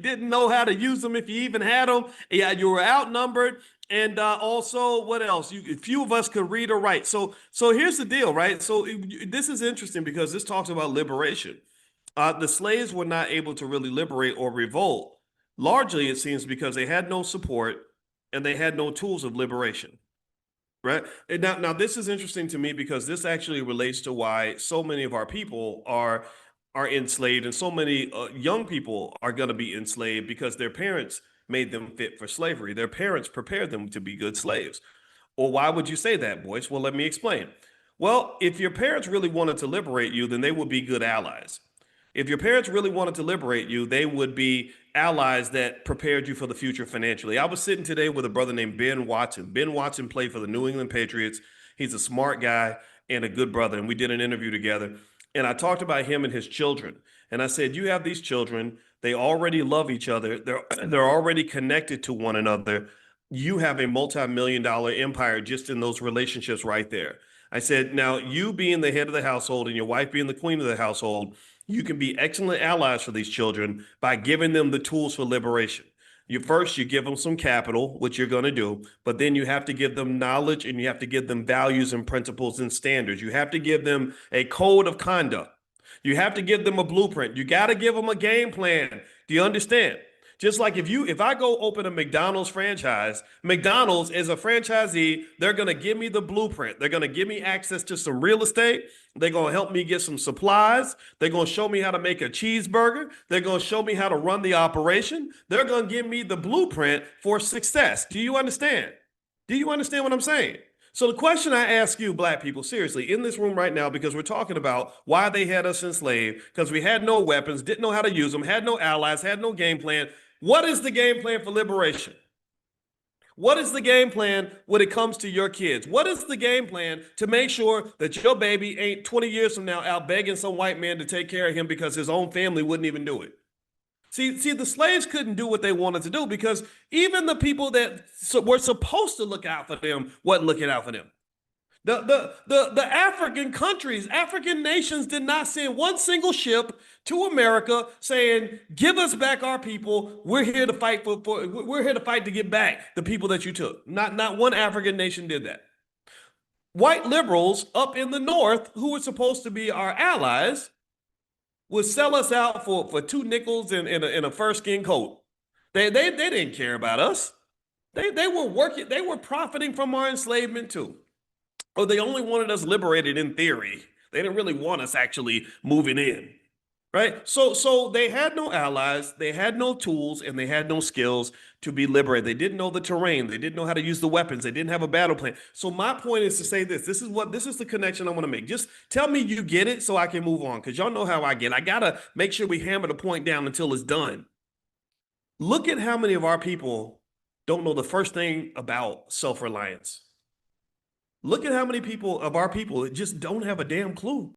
didn't know how to use them if you even had them. Yeah, you were outnumbered. And also, what else? Few of us could read or write. So here's the deal, right? So this is interesting because this talks about liberation. The slaves were not able to really liberate or revolt. Largely, it seems because they had no support and they had no tools of liberation. Right. And now this is interesting to me because this actually relates to why so many of our people are enslaved, and so many young people are going to be enslaved because their parents made them fit for slavery. Their parents prepared them to be good slaves. Well, why would you say that, Boyce? Well, let me explain. Well, if your parents really wanted to liberate you, then they would be good allies. If your parents really wanted to liberate you, they would be allies that prepared you for the future financially. I was sitting today with a brother named Ben Watson. Ben Watson played for the New England Patriots. He's a smart guy and a good brother, and we did an interview together. And I talked about him and his children. And I said, you have these children. They already love each other. They're already connected to one another. You have a multi-million dollar empire just in those relationships right there. I said, now you being the head of the household and your wife being the queen of the household, you can be excellent allies for these children by giving them the tools for liberation. You give them some capital, which you're going to do, but then you have to give them knowledge and you have to give them values and principles and standards. You have to give them a code of conduct. You have to give them a blueprint. You got to give them a game plan. Do you understand? Just like if I go open a McDonald's franchise, McDonald's is a franchisee, they're going to give me the blueprint. They're going to give me access to some real estate. They're going to help me get some supplies. They're going to show me how to make a cheeseburger. They're going to show me how to run the operation. They're going to give me the blueprint for success. Do you understand? Do you understand what I'm saying? So the question I ask you, black people, seriously, in this room right now, because we're talking about why they had us enslaved, because we had no weapons, didn't know how to use them, had no allies, had no game plan. What is the game plan for liberation? What is the game plan when it comes to your kids? What is the game plan to make sure that your baby ain't 20 years from now out begging some white man to take care of him because his own family wouldn't even do it? See, the slaves couldn't do what they wanted to do because even the people that were supposed to look out for them wasn't looking out for them. The African countries, African nations did not send one single ship to America saying, "Give us back our people. We're here to fight we're here to fight to get back the people that you took." Not one African nation did that. White liberals up in the north, who were supposed to be our allies, would sell us out for 2 nickels in a fur skin coat. They didn't care about us. They were working. They were profiting from our enslavement too. Oh, they only wanted us liberated in theory. They didn't really want us actually moving in, right? So they had no allies, they had no tools, and they had no skills to be liberated. They didn't know the terrain. They didn't know how to use the weapons. They didn't have a battle plan. So my point is to say this. This is the connection I want to make. Just tell me you get it so I can move on, because y'all know how I get. I got to make sure we hammer the point down until it's done. Look at how many of our people don't know the first thing about self-reliance. Look at how many people of our people just don't have a damn clue.